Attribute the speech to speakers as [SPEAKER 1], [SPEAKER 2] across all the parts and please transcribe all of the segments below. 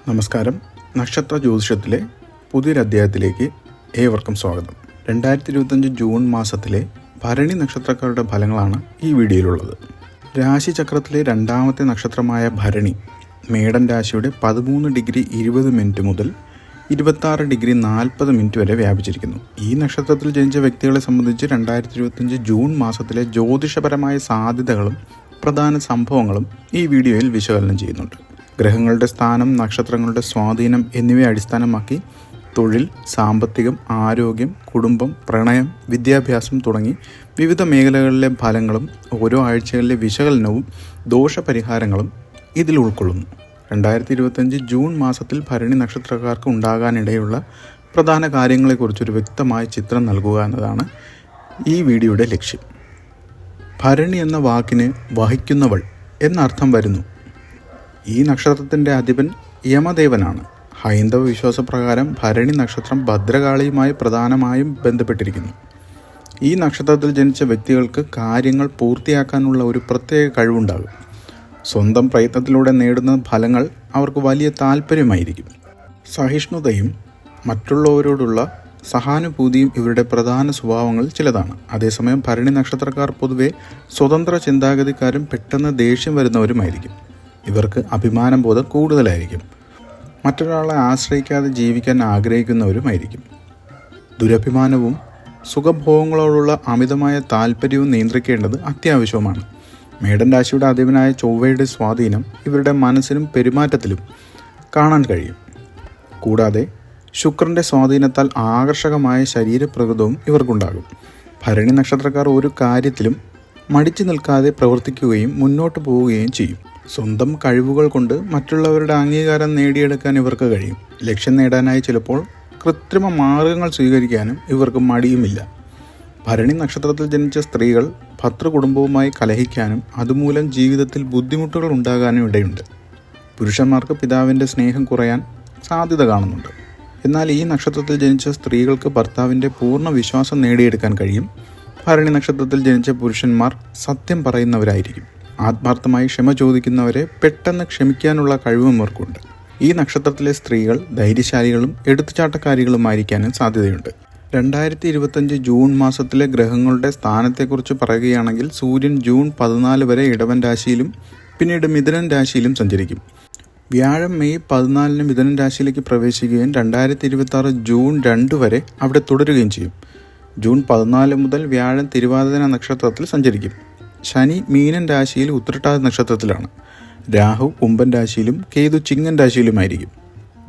[SPEAKER 1] നമസ്കാരം. നക്ഷത്ര ജ്യോതിഷത്തിലെ പുതിയൊരധ്യായത്തിലേക്ക് ഏവർക്കും സ്വാഗതം. 2025 ജൂൺ മാസത്തിലെ ഭരണി നക്ഷത്രക്കാരുടെ ഫലങ്ങളാണ് ഈ വീഡിയോയിലുള്ളത്. രാശിചക്രത്തിലെ രണ്ടാമത്തെ നക്ഷത്രമായ ഭരണി മേടൻ രാശിയുടെ 13 ഡിഗ്രി 20 മിനിറ്റ് മുതൽ 26 ഡിഗ്രി 40 മിനിറ്റ് വരെ വ്യാപിച്ചിരിക്കുന്നു. ഈ നക്ഷത്രത്തിൽ ജനിച്ച വ്യക്തികളെ സംബന്ധിച്ച് 2025 ജൂൺ മാസത്തിലെ ജ്യോതിഷപരമായ സാധ്യതകളും പ്രധാന സംഭവങ്ങളും ഈ വീഡിയോയിൽ വിശകലനം ചെയ്യുന്നുണ്ട്. ഗ്രഹങ്ങളുടെ സ്ഥാനം, നക്ഷത്രങ്ങളുടെ സ്വാധീനം എന്നിവയെ അടിസ്ഥാനമാക്കി തൊഴിൽ, സാമ്പത്തികം, ആരോഗ്യം, കുടുംബം, പ്രണയം, വിദ്യാഭ്യാസം തുടങ്ങി വിവിധ മേഖലകളിലെ ഫലങ്ങളും ഓരോ ആഴ്ചകളിലെ വിശകലനവും ദോഷപരിഹാരങ്ങളും ഇതിൽ ഉൾക്കൊള്ളുന്നു. 2025 ജൂൺ മാസത്തിൽ ഭരണി നക്ഷത്രക്കാർക്ക് ഉണ്ടാകാനിടയുള്ള പ്രധാന കാര്യങ്ങളെക്കുറിച്ചൊരു വ്യക്തമായ ചിത്രം നൽകുക എന്നതാണ് ഈ വീഡിയോയുടെ ലക്ഷ്യം. ഭരണി എന്ന വാക്കിന് വഹിക്കുന്നവൾ എന്നർത്ഥം വരുന്നു. ഈ നക്ഷത്രത്തിൻ്റെ അധിപൻ യമദേവനാണ്. ഹൈന്ദവ വിശ്വാസപ്രകാരം ഭരണി നക്ഷത്രം ഭദ്രകാളിയുമായി പ്രധാനമായും ബന്ധപ്പെട്ടിരിക്കുന്നു. ഈ നക്ഷത്രത്തിൽ ജനിച്ച വ്യക്തികൾക്ക് കാര്യങ്ങൾ പൂർത്തിയാക്കാനുള്ള ഒരു പ്രത്യേക കഴിവുണ്ടാകും. സ്വന്തം പ്രയത്നത്തിലൂടെ നേടുന്ന ഫലങ്ങൾ അവർക്ക് വലിയ താല്പര്യമായിരിക്കും. സഹിഷ്ണുതയും മറ്റുള്ളവരോടുള്ള സഹാനുഭൂതിയും ഇവരുടെ പ്രധാന സ്വഭാവങ്ങളിൽ ചിലതാണ്. അതേസമയം ഭരണി നക്ഷത്രക്കാർ പൊതുവെ സ്വതന്ത്ര ചിന്താഗതിക്കാരും പെട്ടെന്ന് ദേഷ്യം വരുന്നവരുമായിരിക്കും. ഇവർക്ക് അഭിമാനബോധം കൂടുതലായിരിക്കും. മറ്റൊരാളെ ആശ്രയിക്കാതെ ജീവിക്കാൻ ആഗ്രഹിക്കുന്നവരുമായിരിക്കും. ദുരഭിമാനവും സുഖഭോഗങ്ങളോടുള്ള അമിതമായ താല്പര്യവും നിയന്ത്രിക്കേണ്ടത് അത്യാവശ്യവുമാണ്. മേടൻ രാശിയുടെ അധിപനായ ചൊവ്വയുടെ സ്വാധീനം ഇവരുടെ മനസ്സിനും പെരുമാറ്റത്തിലും കാണാൻ കഴിയും. കൂടാതെ ശുക്രൻ്റെ സ്വാധീനത്താൽ ആകർഷകമായ ശരീരപ്രകൃതവും ഇവർക്കുണ്ടാകും. ഭരണി നക്ഷത്രക്കാർ ഒരു കാര്യത്തിലും മടിച്ചു നിൽക്കാതെ പ്രവർത്തിക്കുകയും മുന്നോട്ട് പോവുകയും ചെയ്യും. സ്വന്തം കഴിവുകൾ കൊണ്ട് മറ്റുള്ളവരുടെ അംഗീകാരം നേടിയെടുക്കാൻ ഇവർക്ക് കഴിയും. ലക്ഷ്യം നേടാനായി ചിലപ്പോൾ കൃത്രിമ മാർഗങ്ങൾ സ്വീകരിക്കാനും ഇവർക്ക് മടിയുമില്ല. ഭരണി നക്ഷത്രത്തിൽ ജനിച്ച സ്ത്രീകൾ ഭർതൃകുടുംബവുമായി കലഹിക്കാനും അതുമൂലം ജീവിതത്തിൽ ബുദ്ധിമുട്ടുകൾ ഉണ്ടാകാനും ഇടയുണ്ട്. പുരുഷന്മാർക്ക് പിതാവിൻ്റെ സ്നേഹം കുറയാൻ സാധ്യത കാണുന്നുണ്ട്. എന്നാൽ ഈ നക്ഷത്രത്തിൽ ജനിച്ച സ്ത്രീകൾക്ക് ഭർത്താവിൻ്റെ പൂർണ്ണ വിശ്വാസം നേടിയെടുക്കാൻ കഴിയും. ഭരണി നക്ഷത്രത്തിൽ ജനിച്ച പുരുഷന്മാർ സത്യം പറയുന്നവരായിരിക്കും. ആത്മാർത്ഥമായി ക്ഷമ ചോദിക്കുന്നവരെ പെട്ടെന്ന് ക്ഷമിക്കാനുള്ള കഴിവും ഇവർക്കുണ്ട്. ഈ നക്ഷത്രത്തിലെ സ്ത്രീകൾ ധൈര്യശാലികളും എടുത്തുചാട്ടക്കാരികളുമായിരിക്കാനും സാധ്യതയുണ്ട്. 2025 ജൂൺ മാസത്തിലെ ഗ്രഹങ്ങളുടെ സ്ഥാനത്തെക്കുറിച്ച് പറയുകയാണെങ്കിൽ സൂര്യൻ ജൂൺ 14 വരെ ഇടവൻ രാശിയിലും പിന്നീട് മിഥുനൻ രാശിയിലും സഞ്ചരിക്കും. വ്യാഴം മെയ് 14 മിഥുനൻ രാശിയിലേക്ക് പ്രവേശിക്കുകയും 2026 ജൂൺ 2 വരെ അവിടെ തുടരുകയും ചെയ്യും. ജൂൺ 14 മുതൽ വ്യാഴം തിരുവാതിര നക്ഷത്രത്തിൽ സഞ്ചരിക്കും. ശനി മീനൻ രാശിയിൽ ഉത്രട്ടാതി നക്ഷത്രത്തിലാണ്. രാഹു കുംഭൻ രാശിയിലും കേതു ചിങ്ങൻ രാശിയിലുമായിരിക്കും.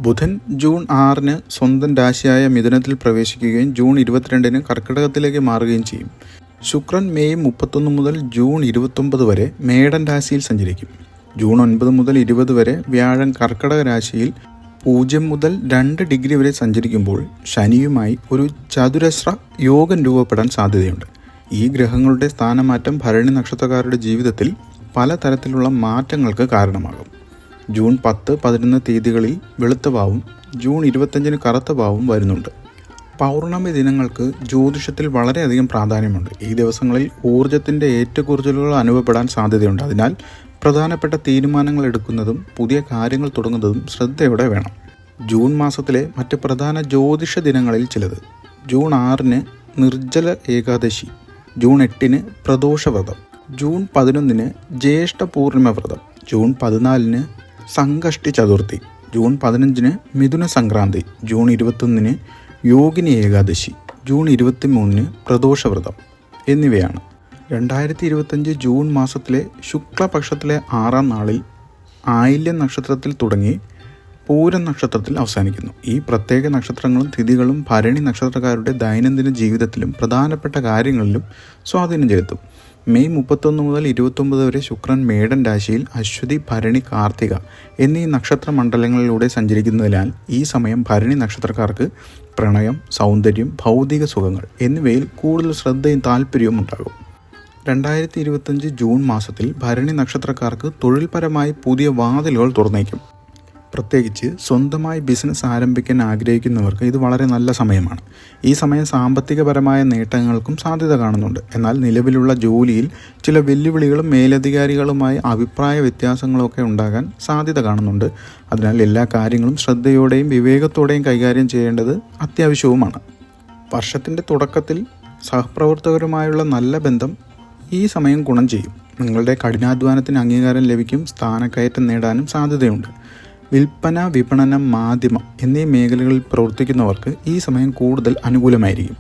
[SPEAKER 1] ബുധൻ ജൂൺ 6 സ്വന്തം രാശിയായ മിഥുനത്തിൽ പ്രവേശിക്കുകയും ജൂൺ 22 കർക്കിടകത്തിലേക്ക് മാറുകയും ചെയ്യും. ശുക്രൻ മെയ് 31 മുതൽ ജൂൺ 29 വരെ മേടൻ രാശിയിൽ സഞ്ചരിക്കും. ജൂൺ 9 മുതൽ 20 വരെ വ്യാഴം കർക്കിടക രാശിയിൽ 0 മുതൽ 2 ഡിഗ്രി വരെ സഞ്ചരിക്കുമ്പോൾ ശനിയുമായി ഒരു ചതുരശ്ര യോഗം രൂപപ്പെടാൻ സാധ്യതയുണ്ട്. ഈ ഗ്രഹങ്ങളുടെ സ്ഥാനമാറ്റം ഭരണി നക്ഷത്രക്കാരുടെ ജീവിതത്തിൽ പലതരത്തിലുള്ള മാറ്റങ്ങൾക്ക് കാരണമാകും. ജൂൺ 10, 11 തീയതികളിൽ വെളുത്ത വാവും ജൂൺ 25 കറുത്ത വാവും വരുന്നുണ്ട്. പൗർണമി ദിനങ്ങൾക്ക് ജ്യോതിഷത്തിൽ വളരെയധികം പ്രാധാന്യമുണ്ട്. ഈ ദിവസങ്ങളിൽ ഊർജത്തിൻ്റെ ഏറ്റക്കുറച്ചിലുകൾ അനുഭവപ്പെടാൻ സാധ്യതയുണ്ട്. അതിനാൽ പ്രധാനപ്പെട്ട തീരുമാനങ്ങൾ എടുക്കുന്നതും പുതിയ കാര്യങ്ങൾ തുടങ്ങുന്നതും ശ്രദ്ധയോടെ വേണം. ജൂൺ മാസത്തിലെ മറ്റ് പ്രധാന ജ്യോതിഷ ദിനങ്ങളിൽ ചിലത്: ജൂൺ 6 നിർജ്ജല ഏകാദശി, ജൂൺ 8 പ്രദോഷവ്രതം, ജൂൺ 11 ജ്യേഷ്ഠ പൂർണിമ വ്രതം, June 14 Sankashti Chaturthi, June 15 Mithuna Sankranti, June 21 Yogini Ekadashi, June 23 പ്രദോഷവ്രതം എന്നിവയാണ്. 2025 ജൂൺ മാസത്തിലെ ശുക്ലപക്ഷത്തിലെ 6-ാം നാളിൽ ആയില്യം നക്ഷത്രത്തിൽ തുടങ്ങി പൂരം നക്ഷത്രത്തിൽ അവസാനിക്കുന്നു. ഈ പ്രത്യേക നക്ഷത്രങ്ങളും തിഥികളും ഭരണി നക്ഷത്രക്കാരുടെ ദൈനംദിന ജീവിതത്തിലും പ്രധാനപ്പെട്ട കാര്യങ്ങളിലും സ്വാധീനം ചെലുത്തും. മെയ് 31 മുതൽ 29 വരെ ശുക്രൻ മേടൻ രാശിയിൽ അശ്വതി, ഭരണി, കാർത്തിക എന്നീ നക്ഷത്ര മണ്ഡലങ്ങളിലൂടെ സഞ്ചരിക്കുന്നതിനാൽ ഈ സമയം ഭരണി നക്ഷത്രക്കാർക്ക് പ്രണയം, സൗന്ദര്യം, ഭൗതിക സുഖങ്ങൾ എന്നിവയിൽ കൂടുതൽ ശ്രദ്ധയും താല്പര്യവും ഉണ്ടാകും. 2025 ജൂൺ മാസത്തിൽ ഭരണി നക്ഷത്രക്കാർക്ക് തൊഴിൽപരമായി പുതിയ വാതിലുകൾ തുറന്നേക്കും. പ്രത്യേകിച്ച് സ്വന്തമായി ബിസിനസ് ആരംഭിക്കാൻ ആഗ്രഹിക്കുന്നവർക്ക് ഇത് വളരെ നല്ല സമയമാണ്. ഈ സമയം സാമ്പത്തികപരമായ നേട്ടങ്ങൾക്കും സാധ്യത കാണുന്നുണ്ട്. എന്നാൽ നിലവിലുള്ള ജോലിയിൽ ചില വെല്ലുവിളികളും മേലധികാരികളുമായി അഭിപ്രായ വ്യത്യാസങ്ങളൊക്കെ ഉണ്ടാകാൻ സാധ്യത കാണുന്നുണ്ട്. അതിനാൽ എല്ലാ കാര്യങ്ങളും ശ്രദ്ധയോടെയും വിവേകത്തോടെയും കൈകാര്യം ചെയ്യേണ്ടത് അത്യാവശ്യവുമാണ്. വർഷത്തിൻ്റെ തുടക്കത്തിൽ സഹപ്രവർത്തകരുമായുള്ള നല്ല ബന്ധം ഈ സമയം ഗുണം ചെയ്യും. നിങ്ങളുടെ കഠിനാധ്വാനത്തിന് അംഗീകാരം ലഭിക്കും. സ്ഥാനക്കയറ്റം നേടാനും സാധ്യതയുണ്ട്. വിൽപ്പന, വിപണനം, മാധ്യമം എന്നീ മേഖലകളിൽ പ്രവർത്തിക്കുന്നവർക്ക് ഈ സമയം കൂടുതൽ അനുകൂലമായിരിക്കും.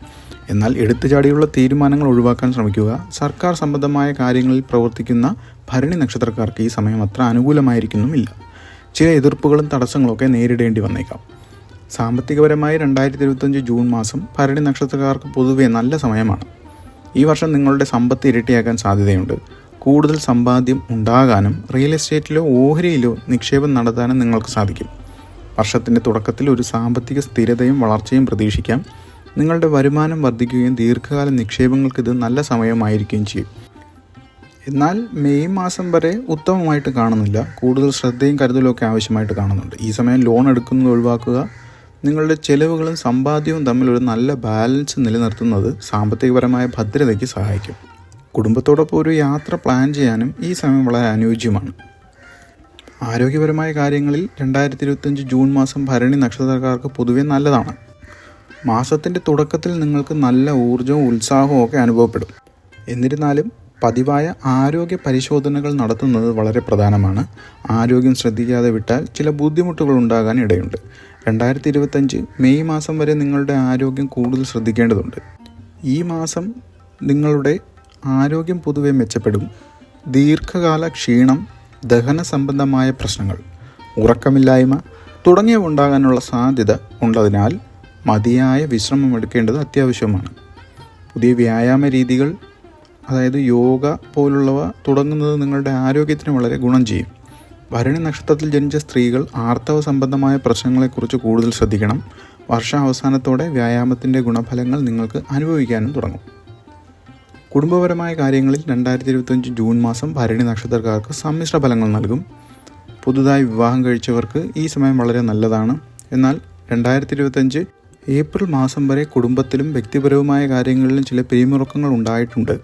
[SPEAKER 1] എന്നാൽ എടുത്തുചാടിയുള്ള തീരുമാനങ്ങൾ ഒഴിവാക്കാൻ ശ്രമിക്കുക. സർക്കാർ സംബന്ധമായ കാര്യങ്ങളിൽ പ്രവർത്തിക്കുന്ന ഭരണി നക്ഷത്രക്കാർക്ക് ഈ സമയം അത്ര അനുകൂലമായിരിക്കുന്നുമില്ല. ചില എതിർപ്പുകളും തടസ്സങ്ങളൊക്കെ നേരിടേണ്ടി വന്നേക്കാം. സാമ്പത്തികപരമായി 2025 ജൂൺ മാസം ഭരണി നക്ഷത്രക്കാർക്ക് പൊതുവെ നല്ല സമയമാണ്. ഈ വർഷം നിങ്ങളുടെ സമ്പത്ത് ഇരട്ടിയാക്കാൻ സാധ്യതയുണ്ട്. കൂടുതൽ സമ്പാദ്യം ഉണ്ടാകാനും റിയൽ എസ്റ്റേറ്റിലോ ഓഹരിയിലോ നിക്ഷേപം നടത്താനും നിങ്ങൾക്ക് സാധിക്കും. വർഷത്തിൻ്റെ തുടക്കത്തിൽ ഒരു സാമ്പത്തിക സ്ഥിരതയും വളർച്ചയും പ്രതീക്ഷിക്കാം. നിങ്ങളുടെ വരുമാനം വർദ്ധിക്കുകയും ദീർഘകാല നിക്ഷേപങ്ങൾക്ക് ഇത് നല്ല സമയമായിരിക്കുകയും ചെയ്യും. എന്നാൽ മെയ് മാസം വരെ ഉത്തമമായിട്ട് കാണുന്നില്ല. കൂടുതൽ ശ്രദ്ധയും കരുതലുമൊക്കെ ആവശ്യമായിട്ട് കാണുന്നുണ്ട്. ഈ സമയം ലോൺ എടുക്കുന്നത് ഒഴിവാക്കുക. നിങ്ങളുടെ ചെലവുകളും സമ്പാദ്യവും തമ്മിൽ ഒരു നല്ല ബാലൻസ് നിലനിർത്തുന്നത് സാമ്പത്തികപരമായ ഭദ്രതയ്ക്ക് സഹായിക്കും. കുടുംബത്തോടൊപ്പം ഒരു യാത്ര പ്ലാൻ ചെയ്യാനും ഈ സമയം വളരെ അനുയോജ്യമാണ്. ആരോഗ്യപരമായ കാര്യങ്ങളിൽ 2025 ജൂൺ മാസം ഭരണി നക്ഷത്രക്കാർക്ക് പൊതുവെ നല്ലതാണ്. മാസത്തിൻ്റെ തുടക്കത്തിൽ നിങ്ങൾക്ക് നല്ല ഊർജ്ജവും ഉത്സാഹവും ഒക്കെ അനുഭവപ്പെടും. എന്നിരുന്നാലും പതിവായ ആരോഗ്യ പരിശോധനകൾ നടത്തുന്നത് വളരെ പ്രധാനമാണ്. ആരോഗ്യം ശ്രദ്ധിക്കാതെ വിട്ടാൽ ചില ബുദ്ധിമുട്ടുകൾ ഉണ്ടാകാൻ ഇടയുണ്ട്. 2025 മെയ് മാസം വരെ നിങ്ങളുടെ ആരോഗ്യം കൂടുതൽ ശ്രദ്ധിക്കേണ്ടതുണ്ട്. ഈ മാസം നിങ്ങളുടെ ആരോഗ്യം പൊതുവെ മെച്ചപ്പെടും. ദീർഘകാല ക്ഷീണം, ദഹന സംബന്ധമായ പ്രശ്നങ്ങൾ, ഉറക്കമില്ലായ്മ തുടങ്ങിയവ ഉണ്ടാകാനുള്ള സാധ്യത ഉള്ളതിനാൽ മതിയായ വിശ്രമം എടുക്കേണ്ടത് അത്യാവശ്യമാണ്. പുതിയ വ്യായാമ രീതികൾ, അതായത് യോഗ പോലുള്ളവ തുടങ്ങുന്നത് നിങ്ങളുടെ ആരോഗ്യത്തിന് വളരെ ഗുണം ചെയ്യും. ഭരണി നക്ഷത്രത്തിൽ ജനിച്ച സ്ത്രീകൾ ആർത്തവ സംബന്ധമായ പ്രശ്നങ്ങളെക്കുറിച്ച് കൂടുതൽ ശ്രദ്ധിക്കണം. വർഷാവസാനത്തോടെ വ്യായാമത്തിൻ്റെ ഗുണഫലങ്ങൾ നിങ്ങൾക്ക് അനുഭവിക്കാനും തുടങ്ങും. കുടുംബപരമായ കാര്യങ്ങളിൽ 2025 ജൂൺ മാസം ഭരണി നക്ഷത്രക്കാർക്ക് സമ്മിശ്ര ഫലങ്ങൾ നൽകും. പുതുതായി വിവാഹം കഴിച്ചവർക്ക് ഈ സമയം വളരെ നല്ലതാണ്. എന്നാൽ 2025 ഏപ്രിൽ മാസം വരെ കുടുംബത്തിലും വ്യക്തിപരവുമായ കാര്യങ്ങളിലും ചില പിരിമുറുക്കങ്ങൾ ഉണ്ടായിട്ടുണ്ട്.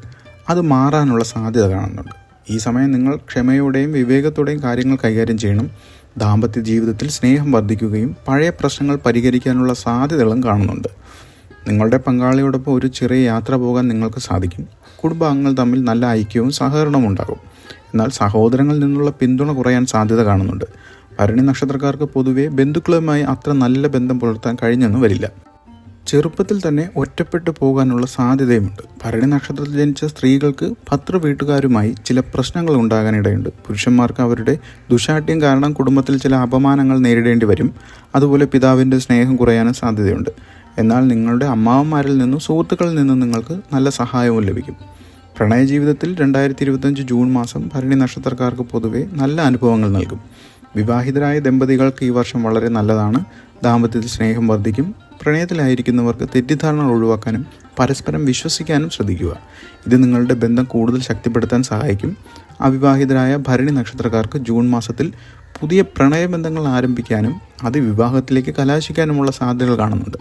[SPEAKER 1] അത് മാറാനുള്ള സാധ്യത കാണുന്നുണ്ട്. ഈ സമയം നിങ്ങൾ ക്ഷമയോടെയും വിവേകത്തോടെയും കാര്യങ്ങൾ കൈകാര്യം ചെയ്യണം. ദാമ്പത്യ ജീവിതത്തിൽ സ്നേഹം വർദ്ധിക്കുകയും പഴയ പ്രശ്നങ്ങൾ പരിഹരിക്കാനുള്ള സാധ്യതകളും കാണുന്നുണ്ട്. നിങ്ങളുടെ പങ്കാളിയോടൊപ്പം ഒരു ചെറിയ യാത്ര പോകാൻ നിങ്ങൾക്ക് സാധിക്കും. കുടുംബാംഗങ്ങൾ തമ്മിൽ നല്ല ഐക്യവും സഹകരണവും ഉണ്ടാകും. എന്നാൽ സഹോദരങ്ങളിൽ നിന്നുള്ള പിന്തുണ കുറയാൻ സാധ്യത കാണുന്നുണ്ട്. ഭരണി നക്ഷത്രക്കാർക്ക് പൊതുവെ ബന്ധുക്കളുമായി അത്ര നല്ല ബന്ധം പുലർത്താൻ കഴിഞ്ഞെന്ന് വരില്ല. ചെറുപ്പത്തിൽ തന്നെ ഒറ്റപ്പെട്ടു പോകാനുള്ള സാധ്യതയുമുണ്ട്. ഭരണി നക്ഷത്രത്തിൽ ജനിച്ച സ്ത്രീകൾക്ക് ഭർതൃ വീട്ടുകാരുമായി ചില പ്രശ്നങ്ങൾ ഉണ്ടാകാനിടയുണ്ട്. പുരുഷന്മാർക്ക് അവരുടെ ദുശാഠ്യം കാരണം കുടുംബത്തിൽ ചില അപമാനങ്ങൾ നേരിടേണ്ടി വരും. അതുപോലെ പിതാവിൻ്റെ സ്നേഹം കുറയാനും സാധ്യതയുണ്ട്. എന്നാൽ നിങ്ങളുടെ അമ്മാവന്മാരിൽ നിന്നും സുഹൃത്തുക്കളിൽ നിന്നും നിങ്ങൾക്ക് നല്ല സഹായവും ലഭിക്കും. പ്രണയ ജീവിതത്തിൽ 2025 ജൂൺ മാസം ഭരണി നക്ഷത്രക്കാർക്ക് പൊതുവെ നല്ല അനുഭവങ്ങൾ നൽകും. വിവാഹിതരായ ദമ്പതികൾക്ക് ഈ വർഷം വളരെ നല്ലതാണ്. ദാമ്പത്യത്തിൽ സ്നേഹം വർദ്ധിക്കും. പ്രണയത്തിലായിരിക്കുന്നവർക്ക് തെറ്റിദ്ധാരണകൾ ഒഴിവാക്കാനും പരസ്പരം വിശ്വസിക്കാനും ശ്രദ്ധിക്കുക. ഇത് നിങ്ങളുടെ ബന്ധം കൂടുതൽ ശക്തിപ്പെടുത്താൻ സഹായിക്കും. അവിവാഹിതരായ ഭരണി നക്ഷത്രക്കാർക്ക് ജൂൺ മാസത്തിൽ പുതിയ പ്രണയബന്ധങ്ങൾ ആരംഭിക്കാനും അത് വിവാഹത്തിലേക്ക് കലാശിക്കാനുമുള്ള സാധ്യതകൾ കാണുന്നുണ്ട്.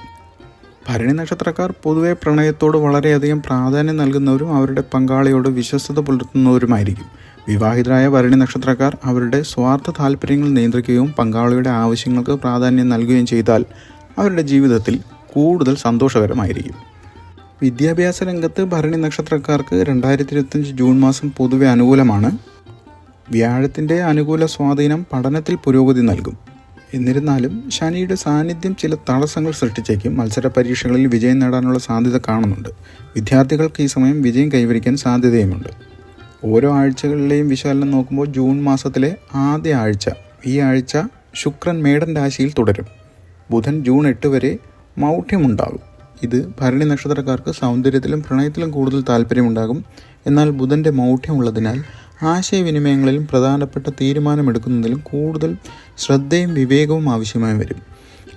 [SPEAKER 1] ഭരണി നക്ഷത്രക്കാർ പൊതുവെ പ്രണയത്തോട് വളരെയധികം പ്രാധാന്യം നൽകുന്നവരും അവരുടെ പങ്കാളിയോട് വിശ്വസ്തത പുലർത്തുന്നവരുമായിരിക്കും. വിവാഹിതരായ ഭരണി നക്ഷത്രക്കാർ അവരുടെ സ്വാർത്ഥ താല്പര്യങ്ങൾ നിയന്ത്രിക്കുകയും പങ്കാളിയുടെ ആവശ്യങ്ങൾക്ക് പ്രാധാന്യം നൽകുകയും ചെയ്താൽ അവരുടെ ജീവിതത്തിൽ കൂടുതൽ സന്തോഷകരമായിരിക്കും. വിദ്യാഭ്യാസ രംഗത്ത് ഭരണി നക്ഷത്രക്കാർക്ക് 2025 ജൂൺ മാസം പൊതുവെ അനുകൂലമാണ്. വ്യാഴത്തിൻ്റെ അനുകൂല സ്വാധീനം പഠനത്തിൽ പുരോഗതി നൽകും. എന്നിരുന്നാലും ശനിയുടെ സാന്നിധ്യം ചില തടസ്സങ്ങൾ സൃഷ്ടിച്ചേക്കും. മത്സര പരീക്ഷകളിൽ വിജയം നേടാനുള്ള സാധ്യത കാണുന്നുണ്ട്. വിദ്യാർത്ഥികൾക്ക് ഈ സമയം വിജയം കൈവരിക്കാൻ സാധ്യതയുമുണ്ട്. ഓരോ ആഴ്ചകളിലെയും വിശകലനം നോക്കുമ്പോൾ ജൂൺ മാസത്തിലെ ആദ്യ ആഴ്ച, ഈ ആഴ്ച ശുക്രൻ മേടൻ രാശിയിൽ തുടരും. ബുധൻ ജൂൺ 8 വരെ മൗഢ്യമുണ്ടാകും. ഇത് ഭരണി നക്ഷത്രക്കാർക്ക് സൗന്ദര്യത്തിലും പ്രണയത്തിലും കൂടുതൽ താല്പര്യമുണ്ടാകും. എന്നാൽ ബുധൻ്റെ മൗഢ്യമുള്ളതിനാൽ ആശയവിനിമയങ്ങളിലും പ്രധാനപ്പെട്ട തീരുമാനമെടുക്കുന്നതിലും കൂടുതൽ ശ്രദ്ധയും വിവേകവും ആവശ്യമായി വരും.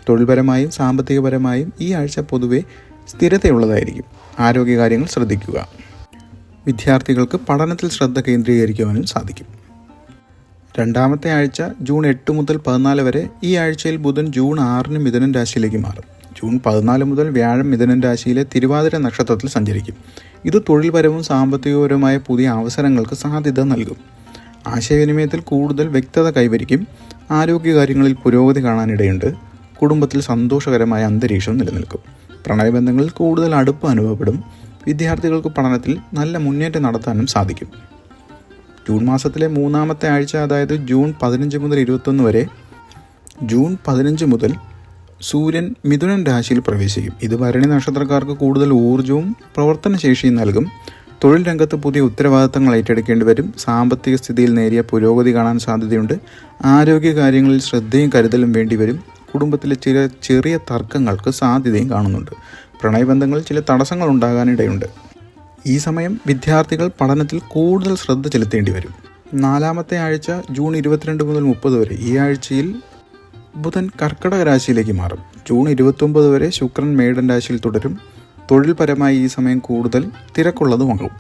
[SPEAKER 1] തൊഴിൽപരമായും സാമ്പത്തികപരമായും ഈ ആഴ്ച പൊതുവെ സ്ഥിരതയുള്ളതായിരിക്കും. ആരോഗ്യകാര്യങ്ങൾ ശ്രദ്ധിക്കുക. വിദ്യാർത്ഥികൾക്ക് പഠനത്തിൽ ശ്രദ്ധ കേന്ദ്രീകരിക്കുവാനും സാധിക്കും. രണ്ടാമത്തെ ആഴ്ച ജൂൺ 8 മുതൽ 14 വരെ. ഈ ആഴ്ചയിൽ ബുധൻ ജൂൺ 6 മിഥുനൻ രാശിയിലേക്ക് മാറും. ജൂൺ 14 മുതൽ വ്യാഴം മിഥുനൻ രാശിയിലെ തിരുവാതിര നക്ഷത്രത്തിൽ സഞ്ചരിക്കും. ഇത് തൊഴിൽപരവും സാമ്പത്തികപരവുമായ പുതിയ അവസരങ്ങൾക്ക് സാധ്യത നൽകും. ആശയവിനിമയത്തിൽ കൂടുതൽ വ്യക്തത കൈവരിക്കും. ആരോഗ്യകാര്യങ്ങളിൽ പുരോഗതി കാണാനിടയുണ്ട്. കുടുംബത്തിൽ സന്തോഷകരമായ അന്തരീക്ഷം നിലനിൽക്കും. പ്രണയബന്ധങ്ങളിൽ കൂടുതൽ അടുപ്പം അനുഭവപ്പെടും. വിദ്യാർത്ഥികൾക്ക് പഠനത്തിൽ നല്ല മുന്നേറ്റം നടത്താനും സാധിക്കും. ജൂൺ മാസത്തിലെ മൂന്നാമത്തെ ആഴ്ച, അതായത് ജൂൺ 15 മുതൽ 21 വരെ. ജൂൺ 15 മുതൽ സൂര്യൻ മിഥുനൻ രാശിയിൽ പ്രവേശിക്കും. ഇത് ഭരണി നക്ഷത്രക്കാർക്ക് കൂടുതൽ ഊർജ്ജവും പ്രവർത്തനശേഷിയും നൽകും. തൊഴിൽ രംഗത്ത് പുതിയ ഉത്തരവാദിത്തങ്ങൾ ഏറ്റെടുക്കേണ്ടി വരും. സാമ്പത്തിക സ്ഥിതിയിൽ നേരിയ പുരോഗതി കാണാൻ സാധ്യതയുണ്ട്. ആരോഗ്യകാര്യങ്ങളിൽ ശ്രദ്ധയും കരുതലും വേണ്ടിവരും. കുടുംബത്തിലെ ചില ചെറിയ തർക്കങ്ങൾക്ക് സാധ്യതയും കാണുന്നുണ്ട്. പ്രണയബന്ധങ്ങളിൽ ചില തടസ്സങ്ങൾ ഉണ്ടാകാനിടയുണ്ട്. ഈ സമയം വിദ്യാർത്ഥികൾ പഠനത്തിൽ കൂടുതൽ ശ്രദ്ധ ചെലുത്തേണ്ടി വരും. നാലാമത്തെ ആഴ്ച ജൂൺ 22 മുതൽ 30 വരെ. ഈ ആഴ്ചയിൽ ബുധൻ കർക്കിടക രാശിയിലേക്ക് മാറും. ജൂൺ 29 വരെ ശുക്രൻ മേടൻ രാശിയിൽ തുടരും. തൊഴിൽപരമായി ഈ സമയം കൂടുതൽ തിരക്കുള്ളതുമാകും.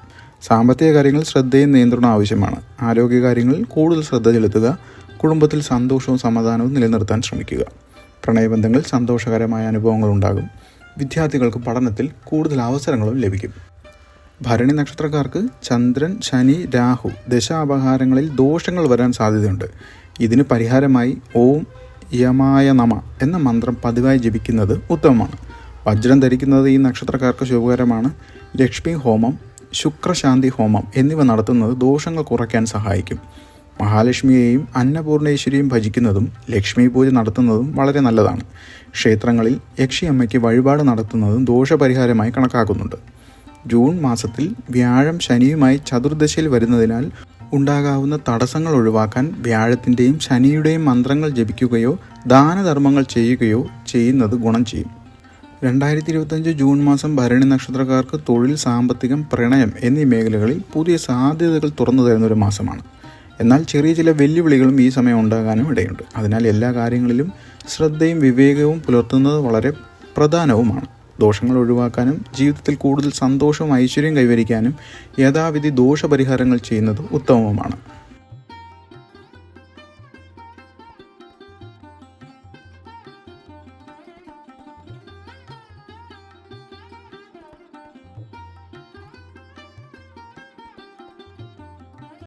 [SPEAKER 1] സാമ്പത്തിക കാര്യങ്ങളിൽ ശ്രദ്ധയും നിയന്ത്രണവും ആവശ്യമാണ്. ആരോഗ്യകാര്യങ്ങളിൽ കൂടുതൽ ശ്രദ്ധ ചെലുത്തുക. കുടുംബത്തിൽ സന്തോഷവും സമാധാനവും നിലനിർത്താൻ ശ്രമിക്കുക. പ്രണയബന്ധങ്ങളിൽ സന്തോഷകരമായ അനുഭവങ്ങൾ ഉണ്ടാകും. വിദ്യാർത്ഥികൾക്ക് പഠനത്തിൽ കൂടുതൽ അവസരങ്ങളും ലഭിക്കും. ഭരണി നക്ഷത്രക്കാർക്ക് ചന്ദ്രൻ, ശനി, രാഹു ദശാപഹാരങ്ങളിൽ ദോഷങ്ങൾ വരാൻ സാധ്യതയുണ്ട്. ഇതിന് പരിഹാരമായി ഓം യമായ നമ എന്ന മന്ത്രം പതിവായി ജപിക്കുന്നത് ഉത്തമമാണ്. വജ്രം ധരിക്കുന്നത് ഈ നക്ഷത്രക്കാർക്ക് ശുഭകരമാണ്. ലക്ഷ്മി ഹോമം, ശുക്രശാന്തി ഹോമം എന്നിവ നടത്തുന്നത് ദോഷങ്ങൾ കുറയ്ക്കാൻ സഹായിക്കും. മഹാലക്ഷ്മിയെയും അന്നപൂർണേശ്വരിയും ഭജിക്കുന്നതും ലക്ഷ്മി പൂജ നടത്തുന്നതും വളരെ നല്ലതാണ്. ക്ഷേത്രങ്ങളിൽ യക്ഷിയമ്മയ്ക്ക് വഴിപാട് നടത്തുന്നതും ദോഷപരിഹാരമായി കണക്കാക്കുന്നുണ്ട്. ജൂൺ മാസത്തിൽ വ്യാഴം ശനിയുമായി ചതുർദശയിൽ വരുന്നതിനാൽ ഉണ്ടാകാവുന്ന തടസ്സങ്ങൾ ഒഴിവാക്കാൻ വ്യാഴത്തിൻ്റെയും ശനിയുടെയും മന്ത്രങ്ങൾ ജപിക്കുകയോ ദാനധർമ്മങ്ങൾ ചെയ്യുകയോ ചെയ്യുന്നത് ഗുണം ചെയ്യും. 2025 ജൂൺ മാസം ഭരണി നക്ഷത്രക്കാർക്ക് തൊഴിൽ, സാമ്പത്തികം, പ്രണയം എന്നീ മേഖലകളിൽ പുതിയ സാധ്യതകൾ തുറന്നു തരുന്നൊരു മാസമാണ്. എന്നാൽ ചെറിയ ചില വെല്ലുവിളികളും ഈ സമയം ഉണ്ടാകാനും ഇടയുണ്ട്. അതിനാൽ എല്ലാ കാര്യങ്ങളിലും ശ്രദ്ധയും വിവേകവും പുലർത്തുന്നത് വളരെ പ്രധാനവുമാണ്. ദോഷങ്ങൾ ഒഴിവാക്കാനും ജീവിതത്തിൽ കൂടുതൽ സന്തോഷവും ഐശ്വര്യം കൈവരിക്കാനും യഥാവിധി ദോഷപരിഹാരങ്ങൾ ചെയ്യുന്നത് ഉത്തമവുമാണ്.